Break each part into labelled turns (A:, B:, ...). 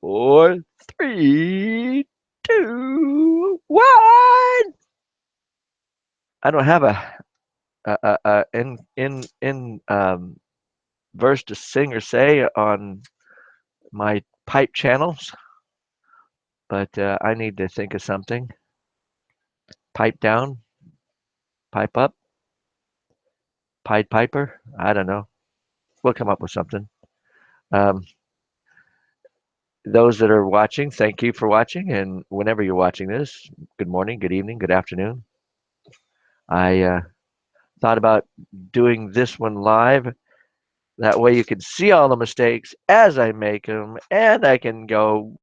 A: 4, 3, 2, 1. I don't have a in verse to sing or say on my pipe channels, but I need to think of something. Pipe down, pipe up, Pied Piper. I don't know. We'll come up with something. Um, those that are watching, thank you for watching, and whenever you're watching this, good morning, good evening, good afternoon. I thought about doing this one live. That way you can see all the mistakes as I make them, and I can go,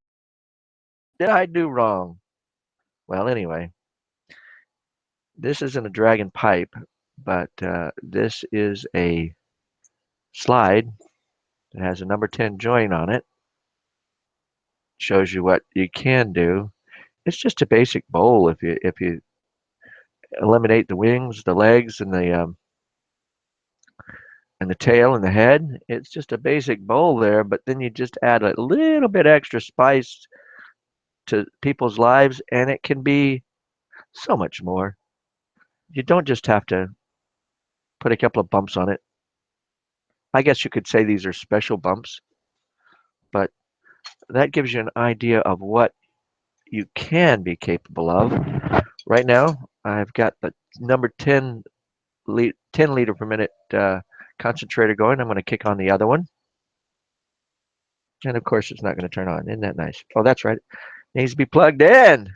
A: did I do wrong? Well, anyway, this isn't a dragon pipe, but this is a slide that has a number 10 joint on it. Shows you what you can do. It's just a basic bowl if you eliminate the wings, the legs, and the tail and the head. It's just a basic bowl there, but then you just add a little bit extra spice to people's lives, and it can be so much more. You don't just have to put a couple of bumps on it. I guess you could say these are special bumps, but that gives you an idea of what you can be capable of. Right now, I've got the number 10 liter per minute concentrator going. I'm going to kick on the other one. And of course, it's not going to turn on. Isn't that nice? Oh, that's right. It needs to be plugged in.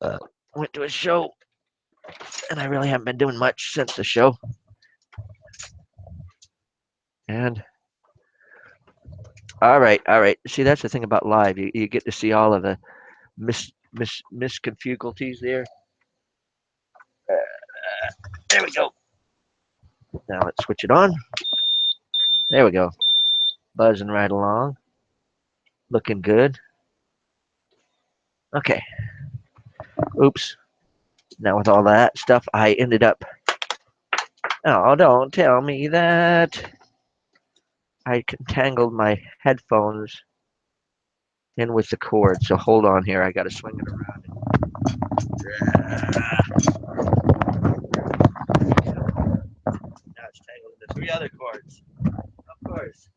A: Went to a show, and I really haven't been doing much since the show. And all right, all right. See, that's the thing about live. You get to see all of the misconfugalties there. There we go. Now let's switch it on. There we go. Buzzing right along. Looking good. Okay. Oops. Now with all that stuff, I ended up. Oh, don't tell me that. I tangled my headphones in with the cord. So hold on here. I got to swing it around. Now it's tangled into 3 other cords. Of course.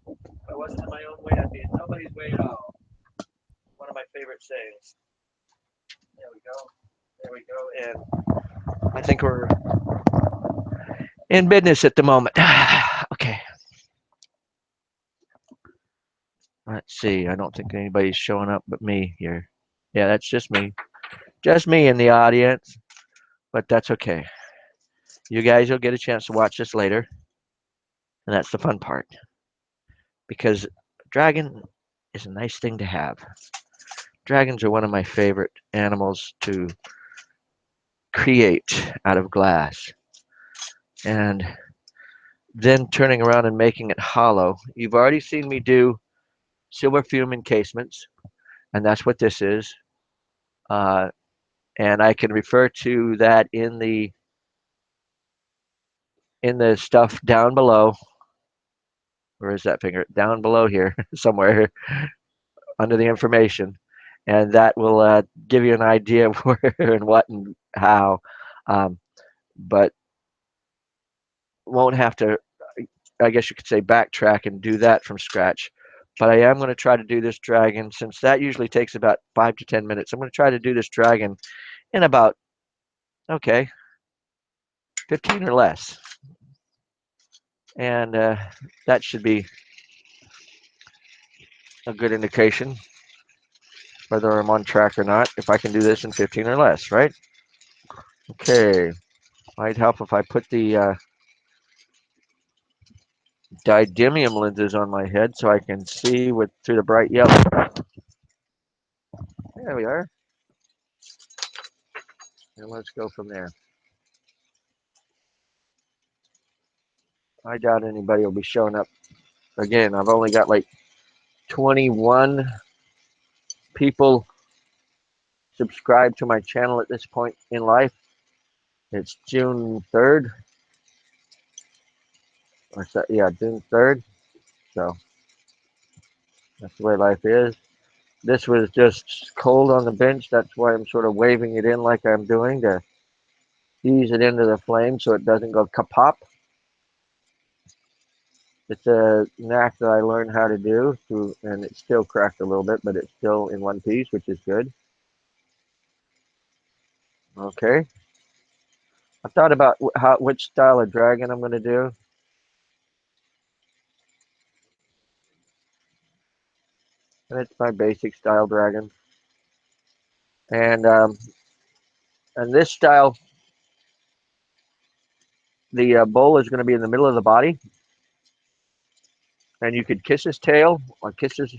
A: If I wasn't in my own way, I'd be in nobody's way at all. One of my favorite sayings. There we go. There we go. And I think we're in business at the moment. Okay. Let's see. I don't think anybody's showing up but me here. Yeah, that's just me. Just me in the audience. But that's okay. You guys will get a chance to watch this later. And that's the fun part. Because dragon is a nice thing to have. Dragons are one of my favorite animals to create out of glass. And then turning around and making it hollow. You've already seen me do silver fume encasements, and that's what this is. Uh, and I can refer to that in the stuff down below. Where is that finger? Down below here, somewhere under the information, and that will give you an idea of where and what and how. But won't have to, I guess you could say, backtrack and do that from scratch. But I am going to try to do this dragon, since that usually takes about 5 to 10 minutes. I'm going to try to do this dragon in about, okay, 15 or less. And that should be a good indication whether I'm on track or not, if I can do this in 15 or less, right? Okay. Might help if I put the didymium lenses on my head so I can see with through the bright yellow. There we are. And let's go from there. I doubt anybody will be showing up. Again, I've only got like 21 people subscribed to my channel at this point in life. It's June 3rd. Or so, yeah, June 3rd. So that's the way life is. This was just cold on the bench. That's why I'm sort of waving it in like I'm doing to ease it into the flame so it doesn't go kapop. It's a knack that I learned how to do, and it's still cracked a little bit, but it's still in one piece, which is good. Okay. I thought about which style of dragon I'm going to do. And it's my basic style dragon. And this style, the bowl is going to be in the middle of the body, and you could kiss his tail or kiss his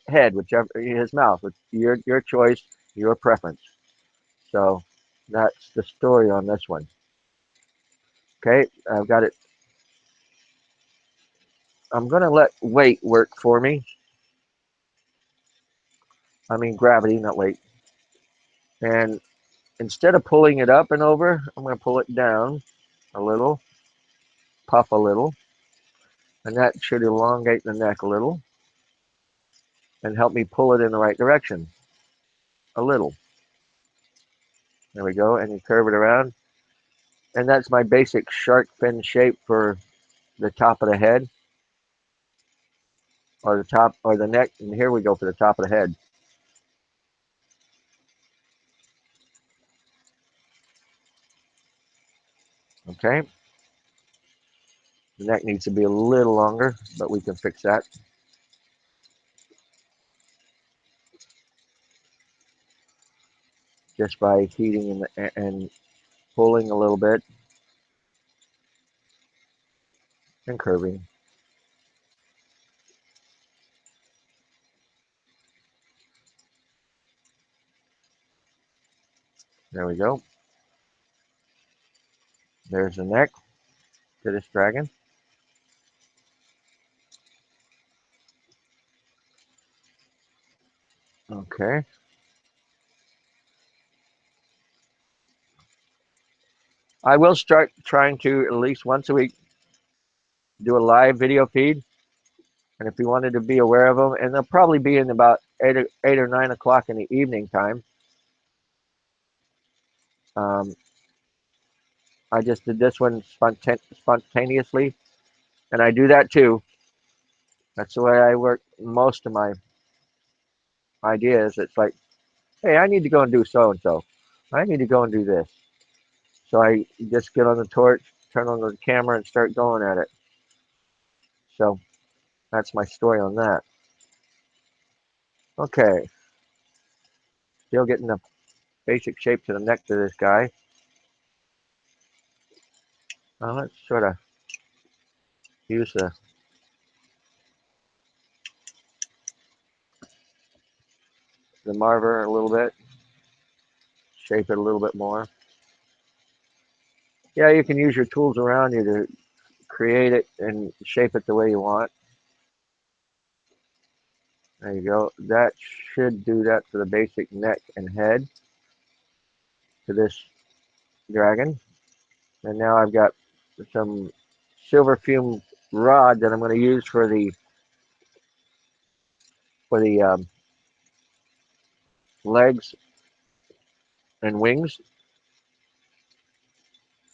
A: head, whichever his mouth. It's your choice, your preference. So that's the story on this one. Okay, I've got it. I'm going to let weight work for me. I mean gravity, not weight. And instead of pulling it up and over, I'm going to pull it down a little, puff a little, and that should elongate the neck a little and help me pull it in the right direction a little. There we go, and you curve it around. And that's my basic shark fin shape for the top of the head, or the top, or the neck. And here we go for the top of the head. Okay, the neck needs to be a little longer, but we can fix that just by heating and pulling a little bit and curving. There we go. There's the neck to this dragon. Okay. I will start trying to at least once a week do a live video feed. And if you wanted to be aware of them, and they'll probably be in about 8 or 9 o'clock in the evening time. Um, I just did this one spontaneously, and I do that too. That's the way I work most of my ideas. It's like, hey, I need to go and do so and so. I need to go and do this. So I just get on the torch, turn on the camera, and start going at it. So that's my story on that. Okay, still getting the basic shape to the neck to this guy. Let's sort of use the marver a little bit, shape it a little bit more. Yeah, you can use your tools around you to create it and shape it the way you want. There you go. That should do that for the basic neck and head to this dragon. And now I've got some silver fume rod that I'm going to use for the legs and wings.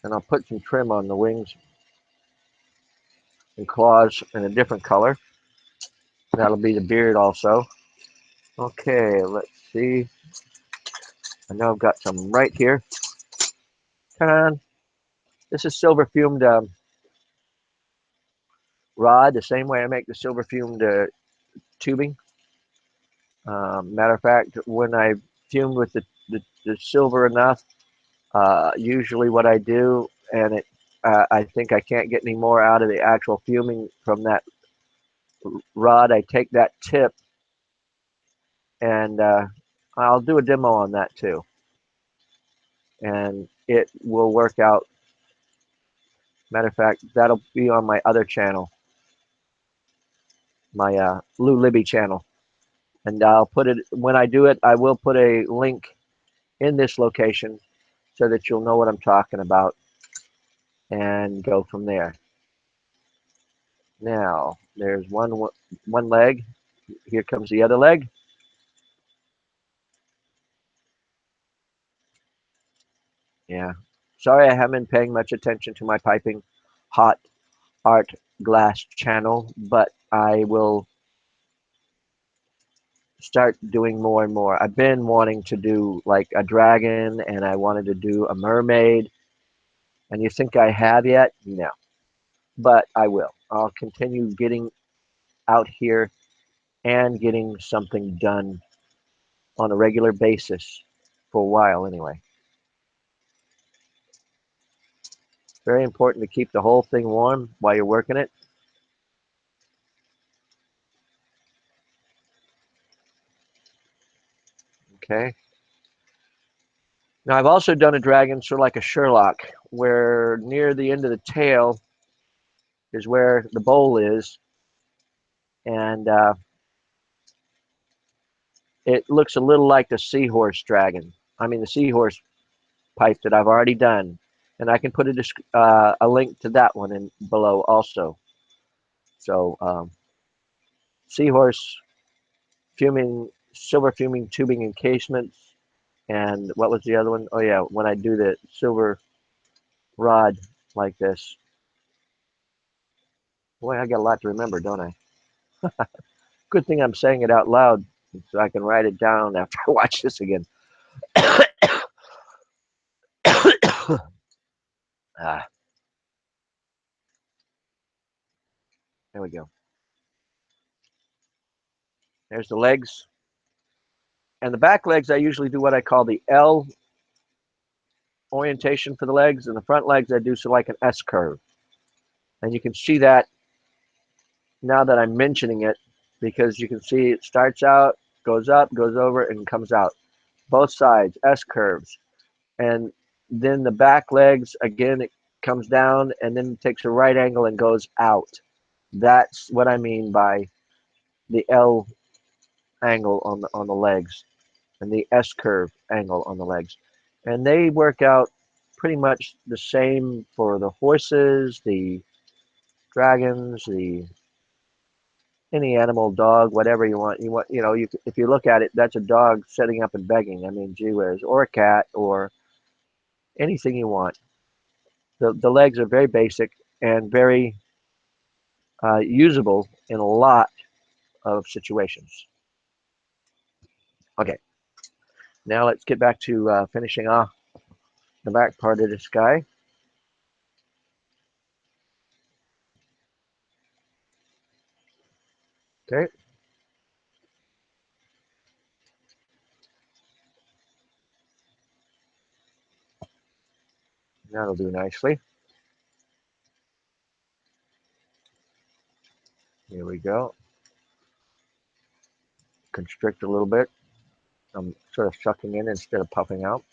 A: And I'll put some trim on the wings and claws in a different color. That'll be the beard also. Okay, let's see. I know I've got some right here. Come on. This is silver fumed rod, the same way I make the silver fumed tubing. Matter of fact, when I fumed with the silver enough, usually what I do, and I think I can't get any more out of the actual fuming from that rod, I take that tip and I'll do a demo on that too. And it will work out. Matter of fact, that'll be on my other channel, my Libby channel. And I'll put it, when I do it, I will put a link in this location so that you'll know what I'm talking about and go from there. Now, There's one leg. Here comes the other leg. Yeah. Sorry, I haven't been paying much attention to my piping hot art glass channel, but I will start doing more and more. I've been wanting to do like a dragon, and I wanted to do a mermaid. And you think I have yet? No. But I will. I'll continue getting out here and getting something done on a regular basis for a while anyway. Very important to keep the whole thing warm while you're working it. Okay. Now I've also done a dragon sort of like a Sherlock, where near the end of the tail is where the bowl is, and it looks a little like the seahorse dragon. I mean the seahorse pipe that I've already done, and I can put a link to that one in below also. So seahorse fuming, silver fuming tubing encasements, and what was the other one? Oh yeah, when I do the silver rod like this. Boy, I got a lot to remember, don't I? Good thing I'm saying it out loud so I can write it down after I watch this again. Ah, there we go. There's the legs. And the back legs, I usually do what I call the L orientation for the legs. And the front legs, I do so like an S curve. And you can see that now that I'm mentioning it, because you can see it starts out, goes up, goes over, and comes out. Both sides, S curves. And then the back legs, again, it comes down and then takes a right angle and goes out. That's what I mean by the L angle on the legs and the S curve angle on the legs. And they work out pretty much the same for the horses, the dragons, the any animal, dog, whatever you want. If you look at it, that's a dog setting up and begging. I mean, gee whiz, or a cat, or anything you want. The legs are very basic and very usable in a lot of situations. Okay, now let's get back to finishing off the back part of this guy. Okay, that'll do nicely. Here we go. Constrict a little bit. I'm sort of sucking in instead of puffing out.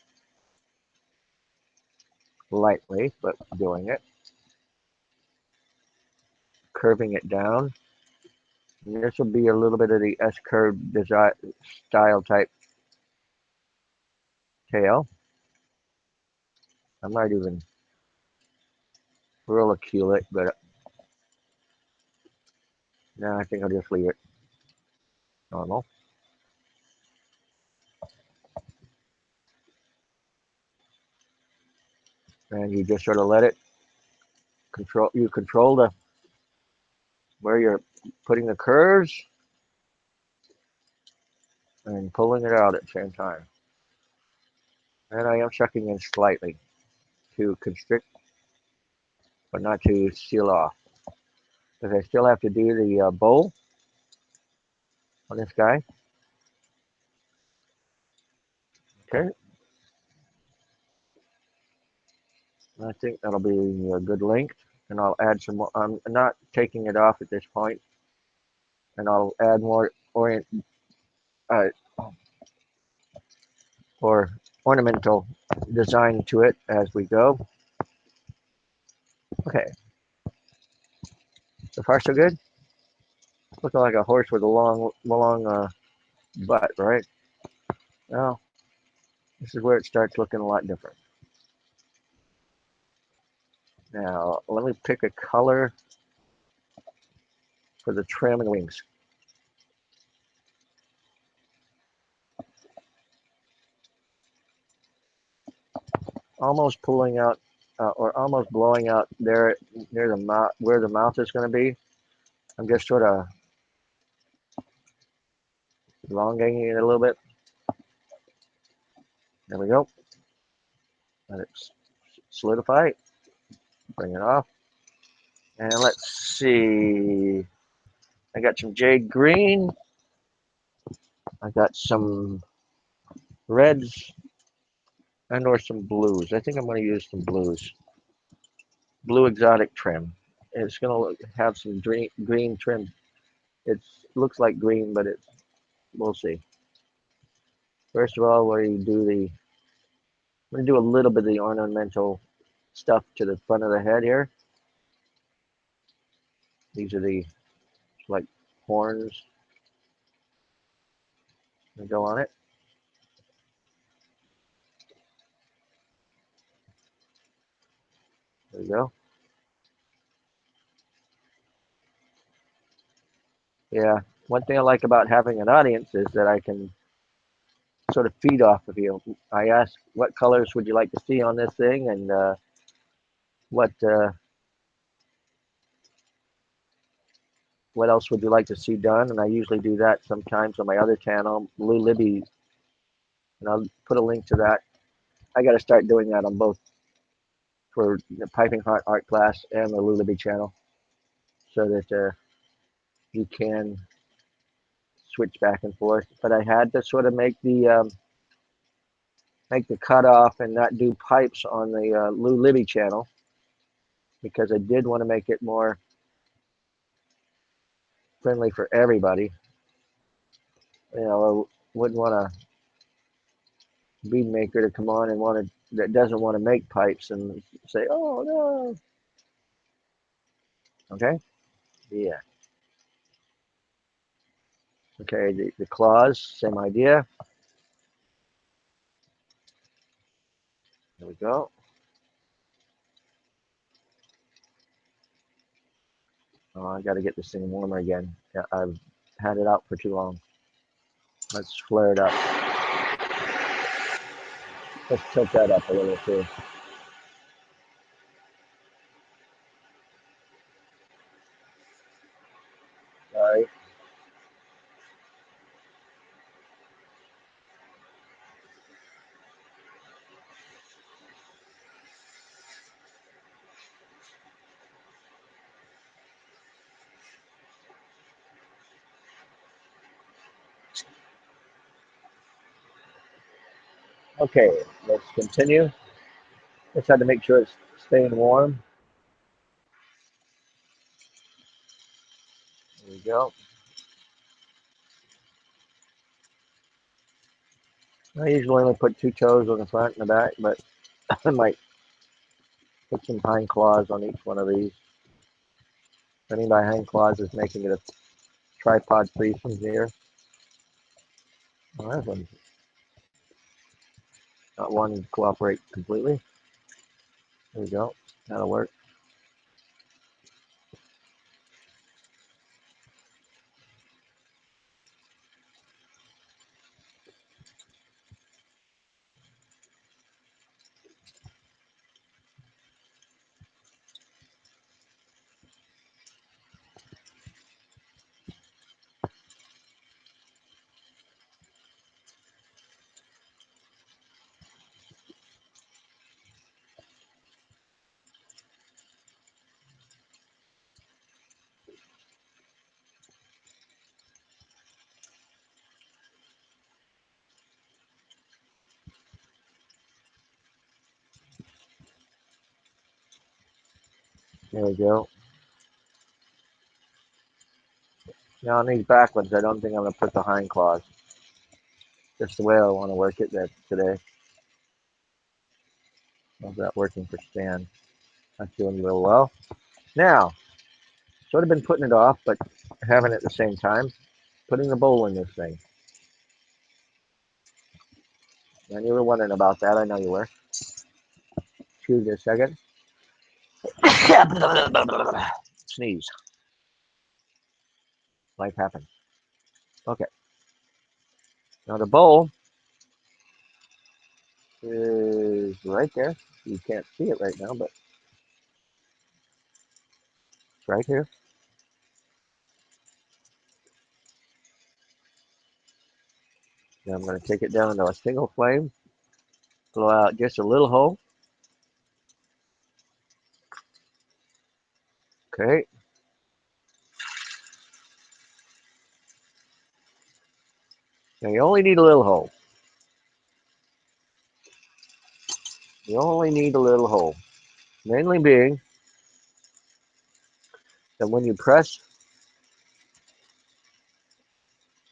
A: Lightly, but doing it. Curving it down. And this will be a little bit of the S-curve style type tail. I might even ridicule it, but no, I think I'll just leave it normal. And you just sort of let it control the where you're putting the curves and pulling it out at the same time. And I am sucking in slightly to constrict, but not to seal off. Because I still have to do the bowl on this guy. Okay, I think that'll be a good length. And I'll add some more. I'm not taking it off at this point, and I'll add more uh, or ornamental design to it as we go. Okay, so far so good. Looking like a horse with a long butt, right? Well, this is where it starts looking a lot different. Now, let me pick a color. for the trim and wings. Almost pulling out or almost blowing out there near the mouth, where the mouth is going to be. I'm just sort of elongating it a little bit. There we go. Let it solidify. Bring it off. And let's see. I got some jade green. I got some reds and or some blues. I think I'm going to use some blues. Blue exotic trim. It's going to have some green trim. It looks like green, but we'll see. First of all, I'm going to do a little bit of the ornamental stuff to the front of the head here. These are the like horns that go on it. There we go. Yeah, one thing I like about having an audience is that I can sort of feed off of you. I ask, what colors would you like to see on this thing, and what else would you like to see done? And I usually do that sometimes on my other channel, Blue Libby, and I'll put a link to that. I got to start doing that on both for the Piping Hot art class and the Blue Libby channel, so that you can switch back and forth. But I had to sort of make the cutoff and not do pipes on the Lou Libby channel, because I did want to make it more friendly for everybody. You know, I wouldn't want a bead maker to come on and that doesn't want to make pipes and say, "Oh no." Okay. Yeah. Okay. The claws, same idea. There we go. Oh, I got to get this thing warmer again. Yeah, I've had it out for too long. Let's flare it up. Let's tilt that up a little too. All right. Okay, let's continue. Let's have to make sure it's staying warm. There we go. I usually only put two toes on the front and the back, but I might put some hind claws on each one of these. What I mean by hind claws is making it a tripod free from here. Well, that one's not wanting to cooperate completely. There we go. That'll work. There we go. Now on these back ones, I don't think I'm going to put the hind claws. Just the way I want to work it today. How's that working for Stan? That's doing real well. Now, sort of been putting it off, but having it at the same time. Putting the bowl in this thing. And you were wondering about that. I know you were. Excuse me a second. Sneeze. Life happens. Okay. Now the bowl is right there. You can't see it right now, but it's right here. Now I'm going to take it down to a single flame, blow out just a little hole. Okay. Now you only need a little hole. You only need a little hole. Mainly being that when you press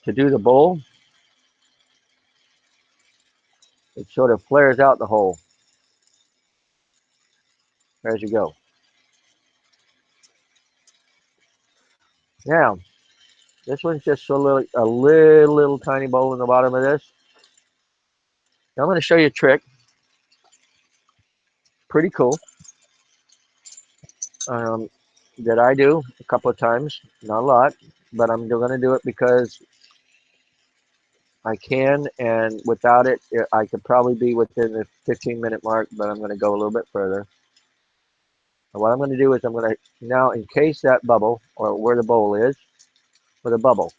A: to do the bowl, it sort of flares out the hole as you go. Now, this one's just a little tiny bowl in the bottom of this. Now I'm going to show you a trick. Pretty cool. Um, that I do a couple of times. Not a lot, but I'm going to do it because I can, and without it, I could probably be within the 15-minute mark, but I'm going to go a little bit further. And what I'm going to do is I'm going to now encase that bubble, or where the bowl is, with a bubble,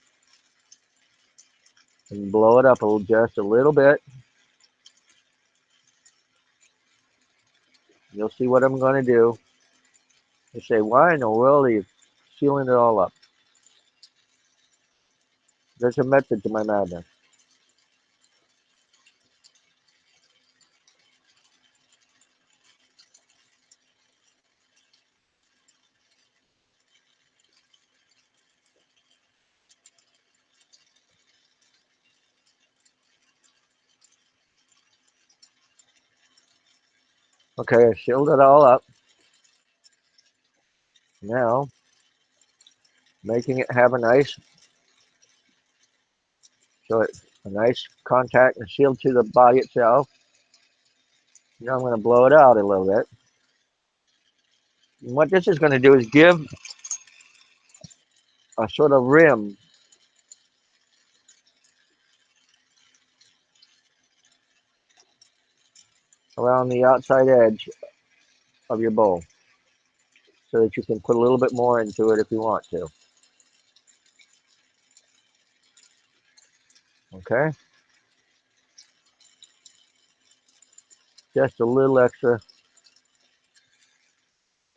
A: and blow it up just a little bit. You'll see what I'm going to do. You say, why in the world are you sealing it all up? There's a method to my madness. Okay, I sealed it all up. Now, making it have a nice, so it's a nice contact and sealed to the body itself. Now I'm going to blow it out a little bit. And what this is going to do is give a sort of rim around the outside edge of your bowl so that you can put a little bit more into it if you want to. Okay? Just a little extra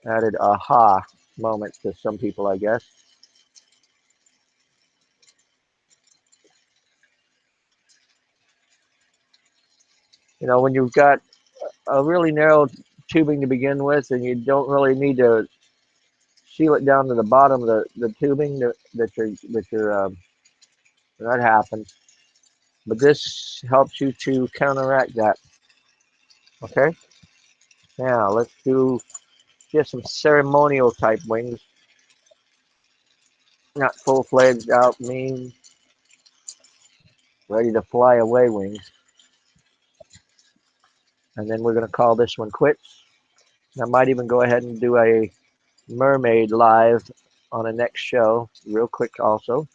A: added aha moment to some people, I guess. You know, when you've got a really narrow tubing to begin with and you don't really need to seal it down to the bottom of the tubing that happens. But this helps you to counteract that. Okay? Now let's do just some ceremonial type wings. Not full-fledged out mean ready to fly away wings. And then we're going to call this one quits. I might even go ahead and do a mermaid live on a next show real quick also.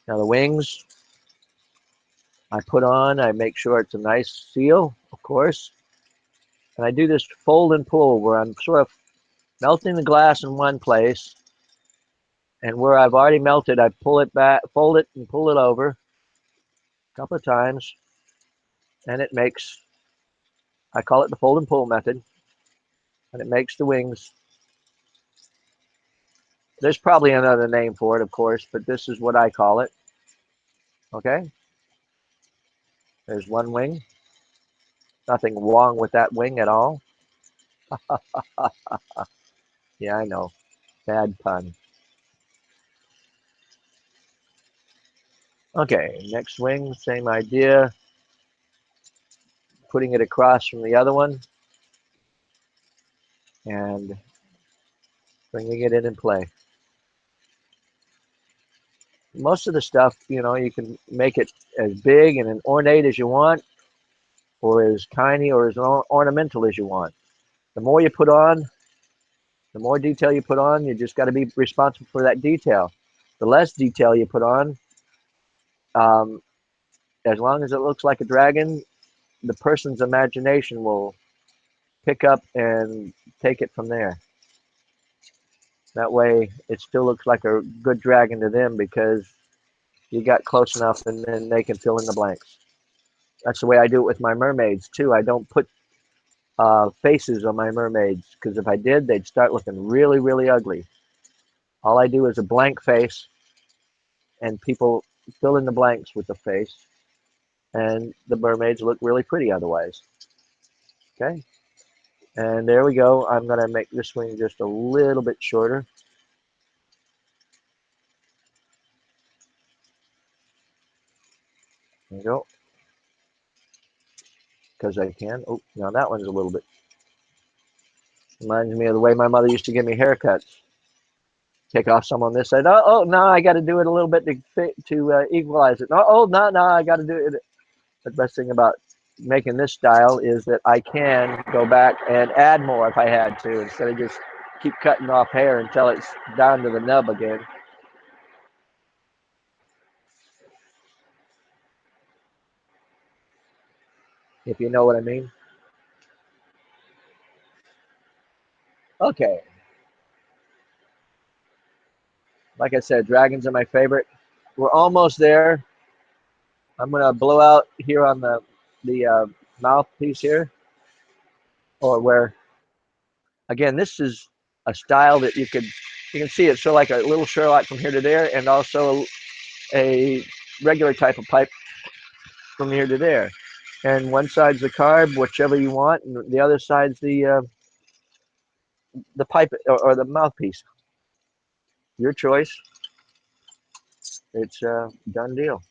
A: Now the wings I put on, I make sure it's a nice seal, of course. And I do this fold and pull where I'm sort of melting the glass in one place, and where I've already melted, I pull it back, fold it and pull it over a couple of times, and it makes, I call it the fold and pull method, and it makes the wings. There's probably another name for it, of course, but this is what I call it. Okay, there's one wing. Nothing wrong with that wing at all. Yeah, I know. Bad pun. Okay, next wing, same idea. Putting it across from the other one and bringing it in play. Most of the stuff, you know, you can make it as big and ornate as you want. or as tiny or as ornamental as you want. The more you put on, the more detail you put on, you just got to be responsible for that detail. The less detail you put on, um, as long as it looks like a dragon, the person's imagination will pick up and take it from there. That way, it still looks like a good dragon to them because you got close enough and then they can fill in the blanks. That's the way I do it with my mermaids too. I don't put faces on my mermaids because if I did, they'd start looking really, really ugly. All I do is a blank face and people fill in the blanks with the face and the mermaids look really pretty otherwise. Okay, and there we go. I'm going to make this wing just a little bit shorter. There you go. Because I can. Oh, now that one's a little bit, reminds me of the way my mother used to give me haircuts. Take off some on this side. Oh, no, I got to do it a little bit to equalize it. No, I got to do it. The best thing about making this style is that I can go back and add more if I had to instead of just keep cutting off hair until it's down to the nub again. If you know what I mean. Okay. Like I said, dragons are my favorite. We're almost there. I'm gonna blow out here on the mouthpiece here, or where again this is a style that you can see it so like a little Sherlock from here to there, and also a regular type of pipe from here to there. And one side's the carb, whichever you want, and the other side's the pipe or the mouthpiece. Your choice. It's a done deal.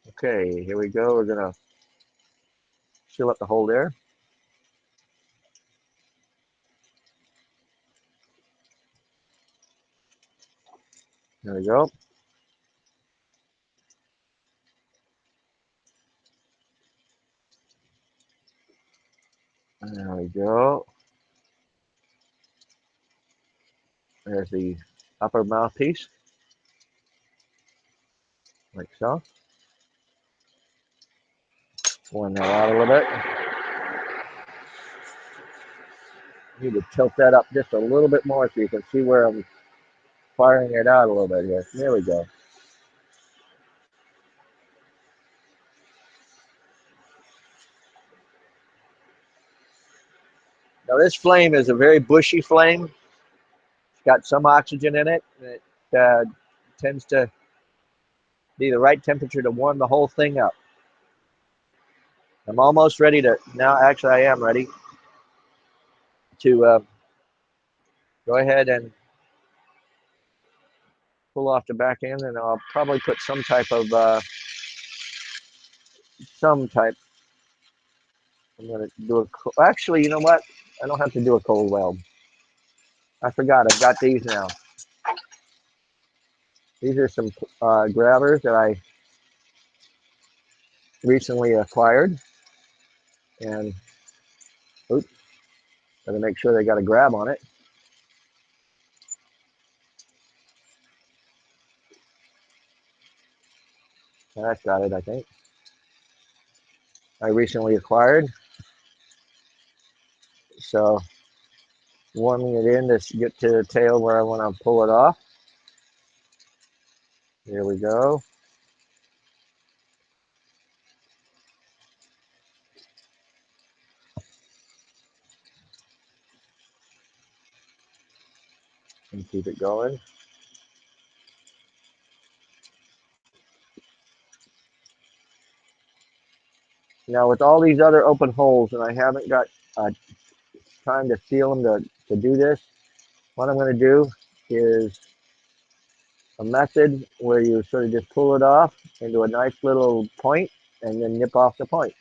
A: Okay, here we go. We're gonna seal up the hole there. There we go. There we go. There's the upper mouthpiece, like so. Pulling that out a little bit. Need to tilt that up just a little bit more so you can see where I'm firing it out a little bit here. There we go. Now this flame is a very bushy flame. It's got some oxygen in it. And it tends to be the right temperature to warm the whole thing up. I'm almost ready to, now actually I am ready to go ahead and pull off the back end, and I'll probably put some type, I'm going to do actually, you know what? I don't have to do a cold weld. I forgot, I've got these now. These are some grabbers that I recently acquired, and oops, gotta make sure they got a grab on it. That's got it, I think. I recently acquired, so warming it in to get to the tail where I want to pull it off. Here we go. And keep it going. Now with all these other open holes, and I haven't got time to seal them to do this, what I'm going to do is a method where you sort of just pull it off into a nice little point and then nip off the point.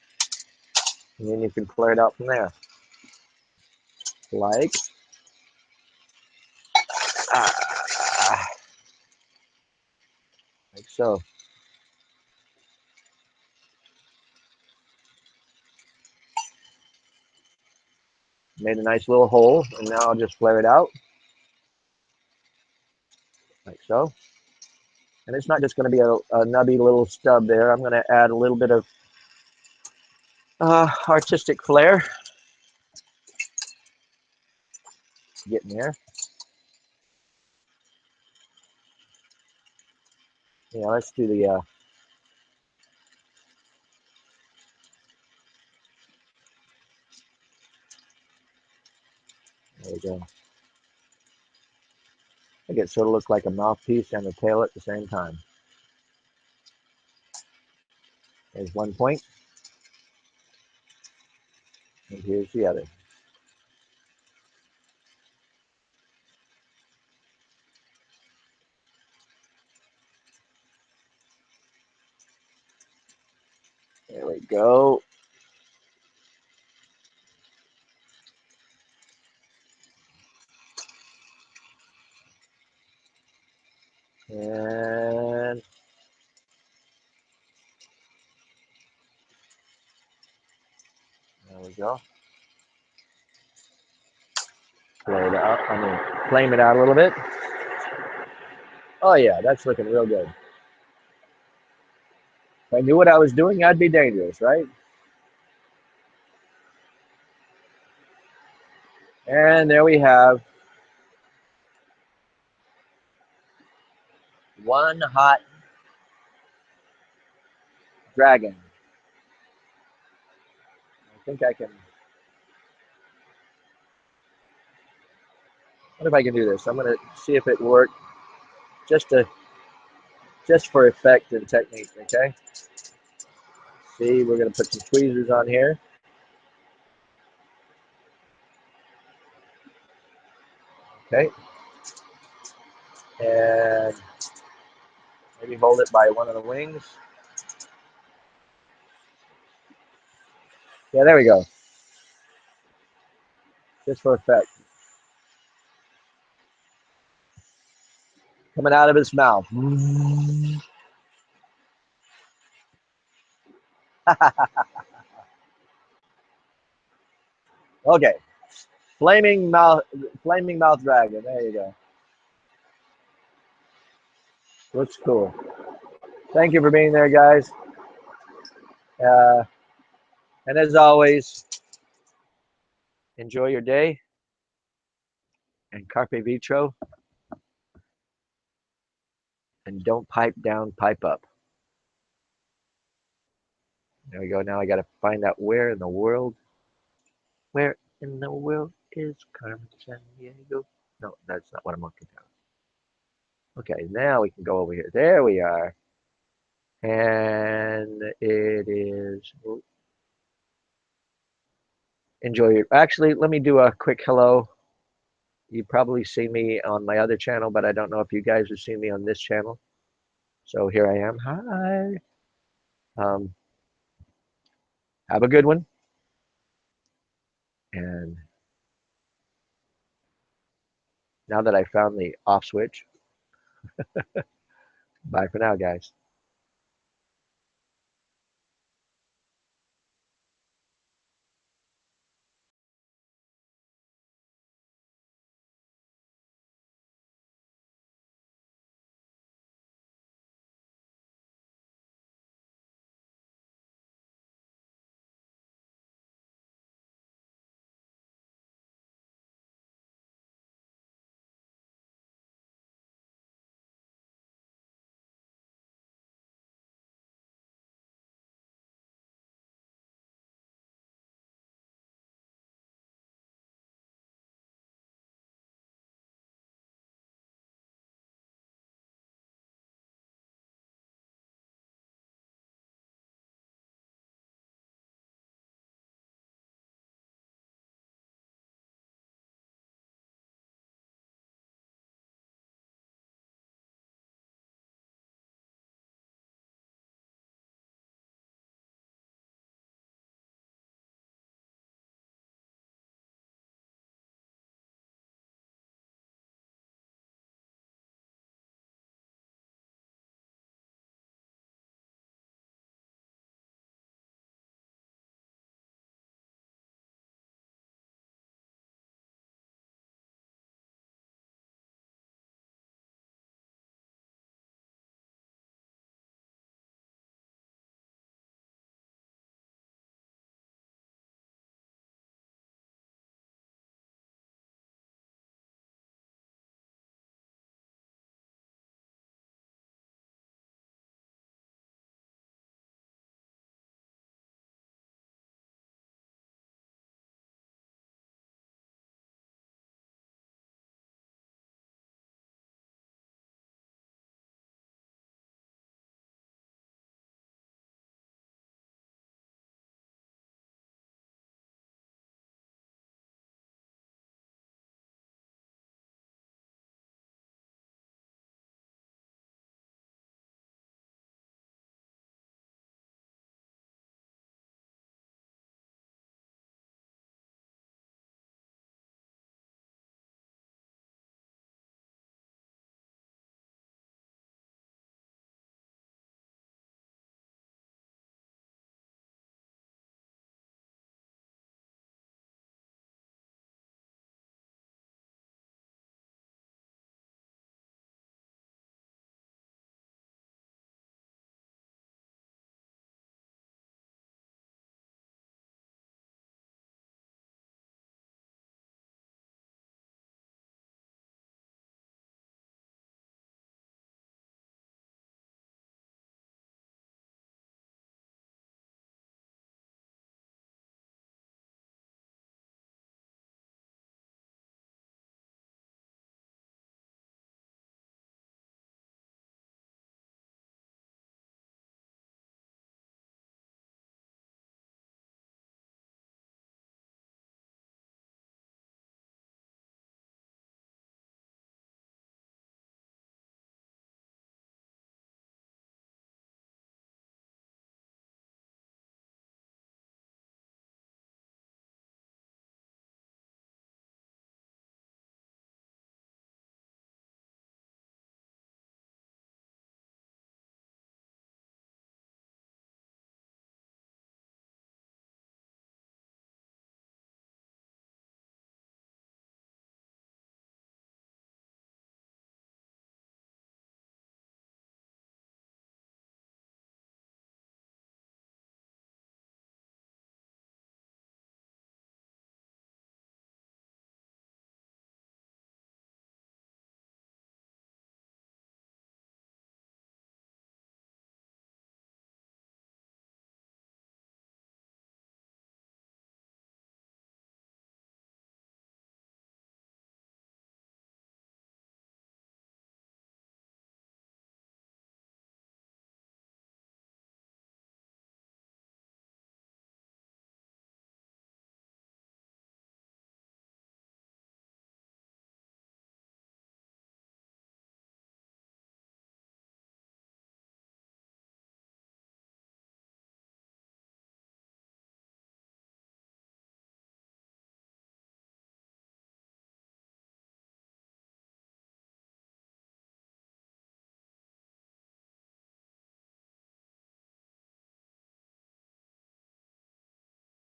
A: And then you can flare it out from there. Like, ah, like so. Made a nice little hole, and now I'll just flare it out like so. And it's not just going to be a nubby little stub there. I'm going to add a little bit of artistic flair. Getting there. Yeah, let's do the there we go. I get sort of look like a mouthpiece and a tail at the same time. There's one point, and here's the other. There we go. And there we go. Flare it out. I mean, flame it out a little bit. Oh yeah, that's looking real good. If I knew what I was doing, I'd be dangerous, right? And there we have one hot dragon. I think I can. What if I can do this? I'm gonna see if it worked, just for effect and technique. Okay. See, we're gonna put some tweezers on here. Okay. And maybe hold it by one of the wings. Yeah, there we go. Just for effect. Coming out of his mouth. Okay. Flaming mouth dragon. There you go. Looks cool. Thank you for being there, guys. Uh, and as always, enjoy your day and carpe vitro. And don't pipe down, pipe up. There we go. Now I got to find out where in the world is Carmen San Diego? No, that's not what I'm looking for. Okay, now we can go over here. There we are. And it is. Enjoy your. Actually, let me do a quick hello. You probably see me on my other channel, but I don't know if you guys have seen me on this channel. So here I am. Hi. Um, have a good one. And now that I found the off switch, bye for now, guys.